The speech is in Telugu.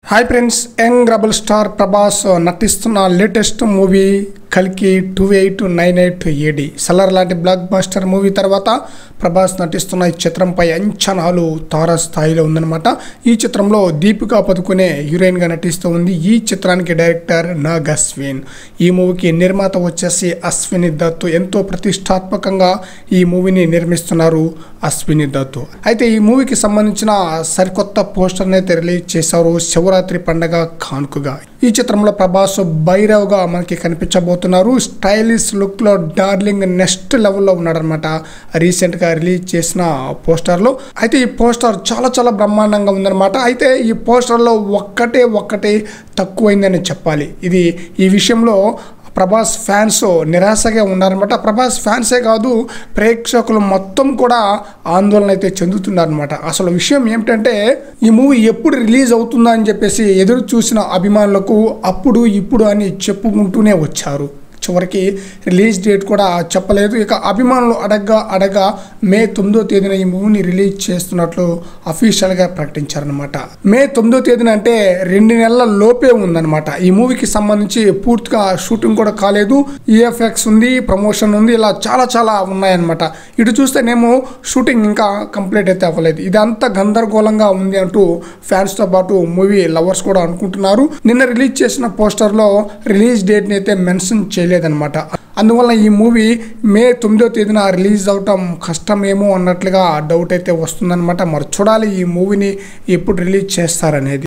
Hi friends, young rebel star Prabhas నటిస్తున్న లేటెస్ట్ మూవీ కల్కి 2898 AD సలార్ లాంటి బ్లాక్ బస్టర్ మూవీ తర్వాత ప్రభాస్ నటిస్తున్న ఈ చిత్రంపై అంచనాలు తారాస్థాయిలో ఉందన్నమాట. ఈ చిత్రంలో దీపికా పదుకునే హీరోయిన్గా నటిస్తూ ఉంది. ఈ చిత్రానికి డైరెక్టర్ నాగ్ అశ్విన్, ఈ మూవీకి నిర్మాత వచ్చేసి అశ్విని దత్. ఎంతో ప్రతిష్టాత్మకంగా ఈ మూవీని నిర్మిస్తున్నారు అశ్విని దత్. అయితే ఈ మూవీకి సంబంధించిన సరికొత్త పోస్టర్ని అయితే రిలీజ్ చేశారు శివరాత్రి పండగ కానుకగా. ఈ చిత్రంలో ప్రభాస్ భైరవ్గా మనకి కనిపించబోతున్నారు. స్టైలిష్ లుక్లో డార్లింగ్ నెక్స్ట్ లెవెల్లో ఉన్నాడనమాట రీసెంట్గా రిలీజ్ చేసిన పోస్టర్లో. అయితే ఈ పోస్టర్ చాలా బ్రహ్మాండంగా ఉందన్నమాట. అయితే ఈ పోస్టర్లో ఒక్కటే తక్కువైందని చెప్పాలి. ఈ విషయంలో ప్రభాస్ ఫ్యాన్స్ నిరాశగా ఉన్నారనమాట. ప్రభాస్ ఫ్యాన్సే కాదు, ప్రేక్షకులు మొత్తం కూడా ఆందోళన అయితే చెందుతున్నారనమాట. అసలు విషయం ఏమిటంటే, ఈ మూవీ ఎప్పుడు రిలీజ్ అవుతుందా అని చెప్పేసి ఎదురు చూసిన అభిమానులకు అప్పుడు ఇప్పుడు అని చెప్పుకుంటూనే వచ్చారు. చివరికి రిలీజ్ డేట్ కూడా చెప్పలేదు. ఇక అభిమానులు అడగగా మే 9వ తేదీన ఈ మూవీని రిలీజ్ చేస్తున్నట్లు అఫీషియల్గా ప్రకటించారనమాట. మే 9వ తేదీన అంటే 2 నెలల లోపే ఉందన్నమాట. ఈ మూవీకి సంబంధించి పూర్తిగా షూటింగ్ కూడా కాలేదు. EFX ఉంది, ప్రమోషన్ ఉంది, ఇలా చాలా ఉన్నాయన్నమాట. ఇటు చూస్తేనేమో షూటింగ్ ఇంకా కంప్లీట్ అయితే అవ్వలేదు. ఇదంతా గందరగోళంగా ఉంది అంటూ ఫ్యాన్స్తో పాటు మూవీ లవర్స్ కూడా అనుకుంటున్నారు. నిన్న రిలీజ్ చేసిన పోస్టర్లో రిలీజ్ డేట్ని అయితే మెన్షన్ చేయలేదన్నమాట. అందువల్ల ఈ మూవీ మే 9వ తేదీన రిలీజ్ అవటం కష్టమేమో అన్నట్లుగా డౌట్ అయితే వస్తుందన్నమాట. మరి చూడాలి ఈ మూవీని ఎప్పుడు రిలీజ్ చేస్తారనేది.